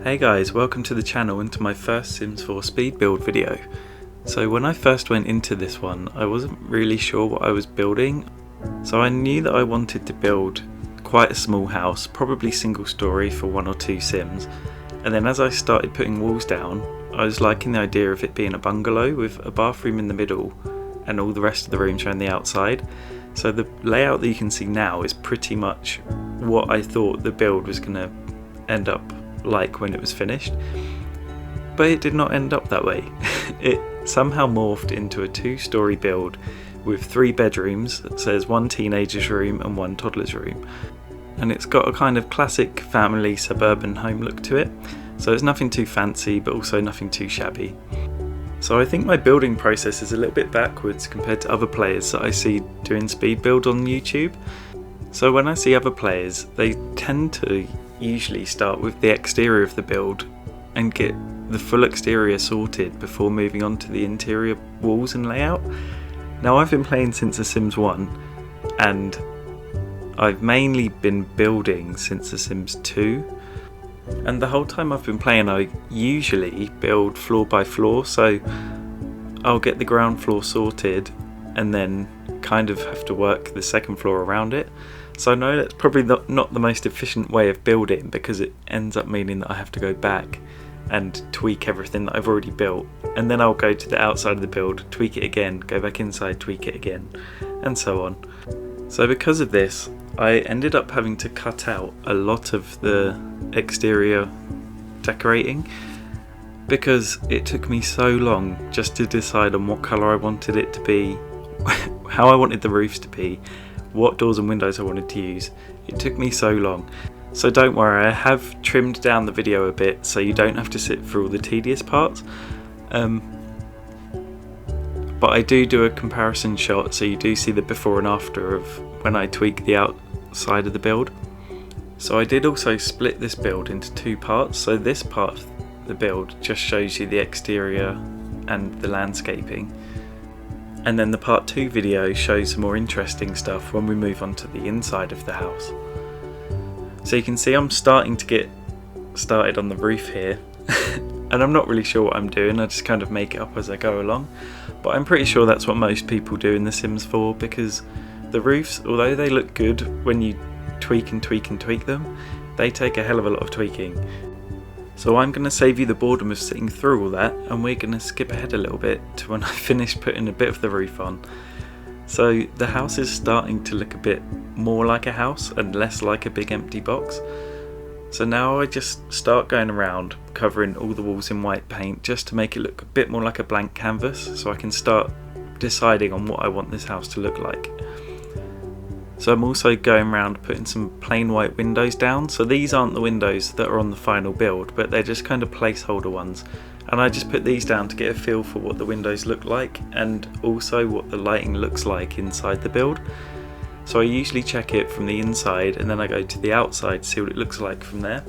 Hey guys, welcome to the channel and to my first Sims 4 speed build video. So when I first went into this one, I wasn't really sure what I was building. So I knew that I wanted to build quite a small house, probably single story for 1 or 2 Sims. And then as I started putting walls down, I was liking the idea of it being a bungalow with a bathroom in the middle and all the rest of the rooms around the outside. So the layout that you can see now is pretty much what I thought the build was going to end up like when it was finished, but it did not end up that way. It somehow morphed into a 2-story build with 3 bedrooms, so there's 1 teenager's room and 1 toddler's room, and it's got a kind of classic family suburban home look to it, so it's nothing too fancy but also nothing too shabby. So I think my building process is a little bit backwards compared to other players that I see doing speed builds on YouTube. So when I see other players, they tend to usually start with the exterior of the build and get the full exterior sorted before moving on to the interior walls and layout. Now I've been playing since The Sims 1 and I've mainly been building since The Sims 2, and the whole time I've been playing I usually build floor by floor, so I'll get the ground floor sorted and then kind of have to work the second floor around it. So I know that's probably not the most efficient way of building, because it ends up meaning that I have to go back and tweak everything that I've already built, and then I'll go to the outside of the build, tweak it again, go back inside, tweak it again, and so on. So because of this, I ended up having to cut out a lot of the exterior decorating, because it took me so long just to decide on what colour I wanted it to be, how I wanted the roofs to be, what doors and windows I wanted to use. It took me so long. So don't worry, I have trimmed down the video a bit so you don't have to sit through all the tedious parts. But I do a comparison shot, so you do see the before and after of when I tweak the outside of the build. So I did also split this build into 2 parts. So this part of the build just shows you the exterior and the landscaping, and then the part 2 video shows some more interesting stuff when we move on to the inside of the house. So you can see I'm starting to get started on the roof here and I'm not really sure what I'm doing, I just kind of make it up as I go along, but I'm pretty sure that's what most people do in The Sims 4, because the roofs, although they look good when you tweak and tweak and tweak them, they take a hell of a lot of tweaking. So I'm going to save you the boredom of sitting through all that, and we're going to skip ahead a little bit to when I finish putting a bit of the roof on. So the house is starting to look a bit more like a house and less like a big empty box. So now I just start going around covering all the walls in white paint just to make it look a bit more like a blank canvas, so I can start deciding on what I want this house to look like. So I'm also going around putting some plain white windows down. So these aren't the windows that are on the final build, but they're just kind of placeholder ones. And I just put these down to get a feel for what the windows look like and also what the lighting looks like inside the build. So I usually check it from the inside and then I go to the outside to see what it looks like from there.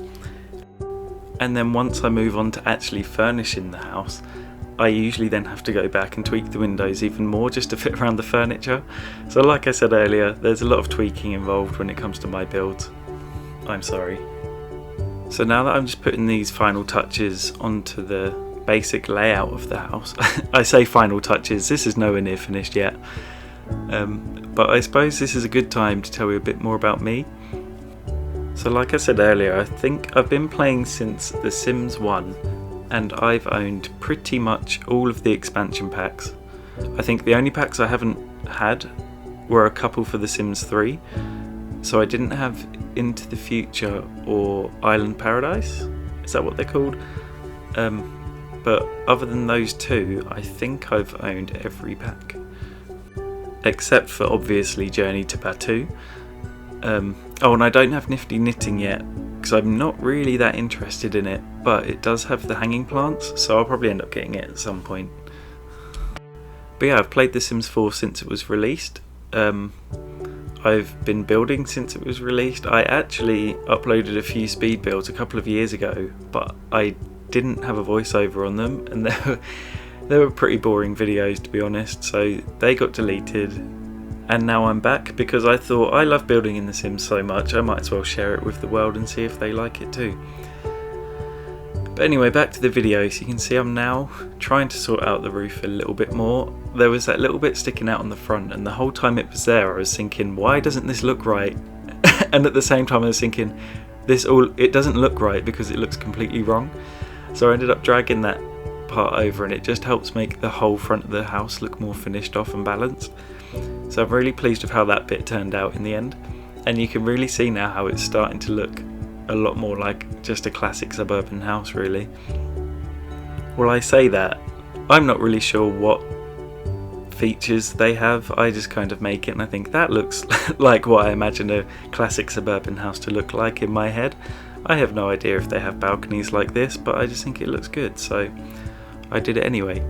And then once I move on to actually furnishing the house, I usually then have to go back and tweak the windows even more just to fit around the furniture. So like I said earlier, there's a lot of tweaking involved when it comes to my builds. I'm sorry. So now that I'm just putting these final touches onto the basic layout of the house, I say final touches, this is nowhere near finished yet. But I suppose this is a good time to tell you a bit more about me. So like I said earlier, I think I've been playing since The Sims 1. And I've owned pretty much all of the expansion packs. I think the only packs I haven't had were a couple for The Sims 3. So I didn't have Into the Future or Island Paradise, is that what they're called? But other than those 2, I think I've owned every pack. Except for obviously Journey to Batu. Oh, and I don't have Nifty Knitting yet, because I'm not really that interested in it, but it does have the hanging plants, so I'll probably end up getting it at some point. But yeah, I've played The Sims 4 since it was released. I've been building since it was released. I actually uploaded a few speed builds a couple of years ago, but I didn't have a voiceover on them, and they were pretty boring videos, to be honest, so they got deleted. And now I'm back because I thought I love building in The Sims so much, I might as well share it with the world and see if they like it too. But anyway, back to the video. So you can see I'm now trying to sort out the roof a little bit more. There was that little bit sticking out on the front, and the whole time it was there I was thinking, why doesn't this look right? And at the same time I was thinking, it doesn't look right because it looks completely wrong. So I ended up dragging that part over, and it just helps make the whole front of the house look more finished off and balanced. So I'm really pleased with how that bit turned out in the end, and you can really see now how it's starting to look a lot more like just a classic suburban house, really. Well, I say that, I'm not really sure what features they have. I just kind of make it and I think that looks like what I imagine a classic suburban house to look like in my head. I have no idea if they have balconies like this, but I just think it looks good, so I did it anyway.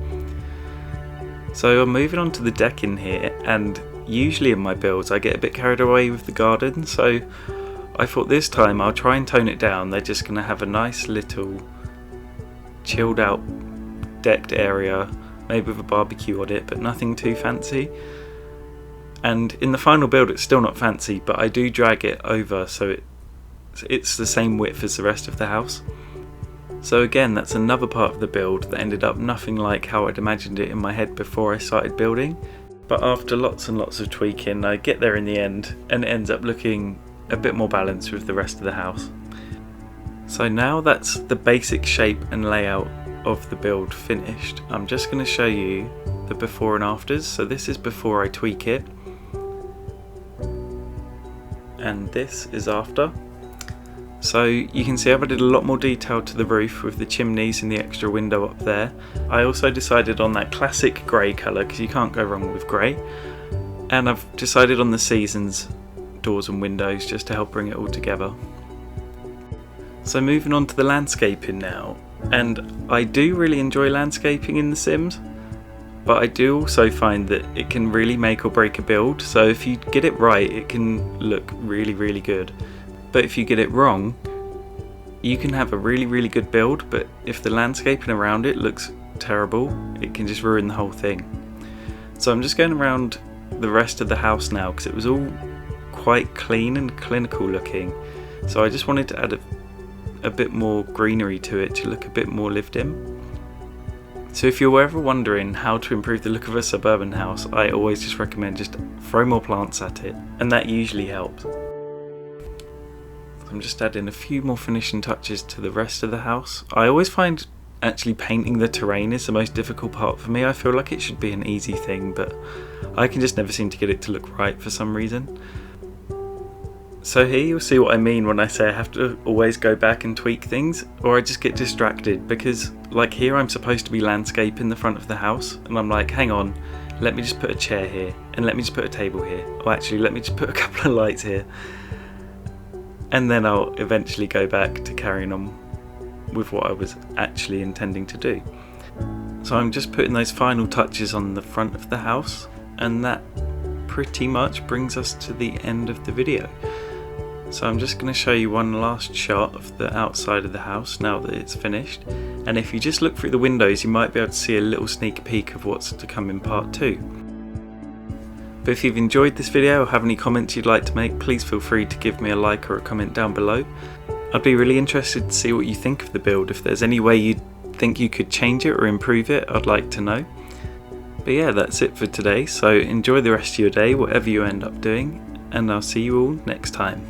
So I'm moving on to the deck in here, and usually in my builds I get a bit carried away with the garden, so I thought this time I'll try and tone it down. They're just going to have a nice little chilled out decked area, maybe with a barbecue on it, but nothing too fancy. And in the final build it's still not fancy, but I do drag it over so it's the same width as the rest of the house. So again, that's another part of the build that ended up nothing like how I'd imagined it in my head before I started building. But after lots and lots of tweaking, I get there in the end and it ends up looking a bit more balanced with the rest of the house. So now that's the basic shape and layout of the build finished. I'm just going to show you the before and afters. So this is before I tweak it, and this is after. So you can see I've added a lot more detail to the roof with the chimneys and the extra window up there. I also decided on that classic grey colour because you can't go wrong with grey, and I've decided on the seasons doors and windows just to help bring it all together. So moving on to the landscaping now, and I do really enjoy landscaping in The Sims, but I do also find that it can really make or break a build. So if you get it right, it can look really, really good. But if you get it wrong, you can have a really, really good build, but if the landscaping around it looks terrible, it can just ruin the whole thing. So I'm just going around the rest of the house now because it was all quite clean and clinical looking, so I just wanted to add a bit more greenery to it to look a bit more lived in. So if you're ever wondering how to improve the look of a suburban house, I always just recommend just throw more plants at it, and that usually helps. I'm just adding a few more finishing touches to the rest of the house. I always find actually painting the terrain is the most difficult part for me. I feel like it should be an easy thing, but I can just never seem to get it to look right for some reason. So here you'll see what I mean when I say I have to always go back and tweak things, or I just get distracted because like here I'm supposed to be landscaping the front of the house and I'm like, hang on, let me just put a chair here and let me just put a table here, or actually let me just put a couple of lights here, and then I'll eventually go back to carrying on with what I was actually intending to do. So I'm just putting those final touches on the front of the house, and that pretty much brings us to the end of the video. So I'm just going to show you one last shot of the outside of the house now that it's finished, and if you just look through the windows you might be able to see a little sneak peek of what's to come in part 2. But if you've enjoyed this video or have any comments you'd like to make, please feel free to give me a like or a comment down below. I'd be really interested to see what you think of the build. If there's any way you think you could change it or improve it, I'd like to know. But yeah, that's it for today, so enjoy the rest of your day, whatever you end up doing, and I'll see you all next time.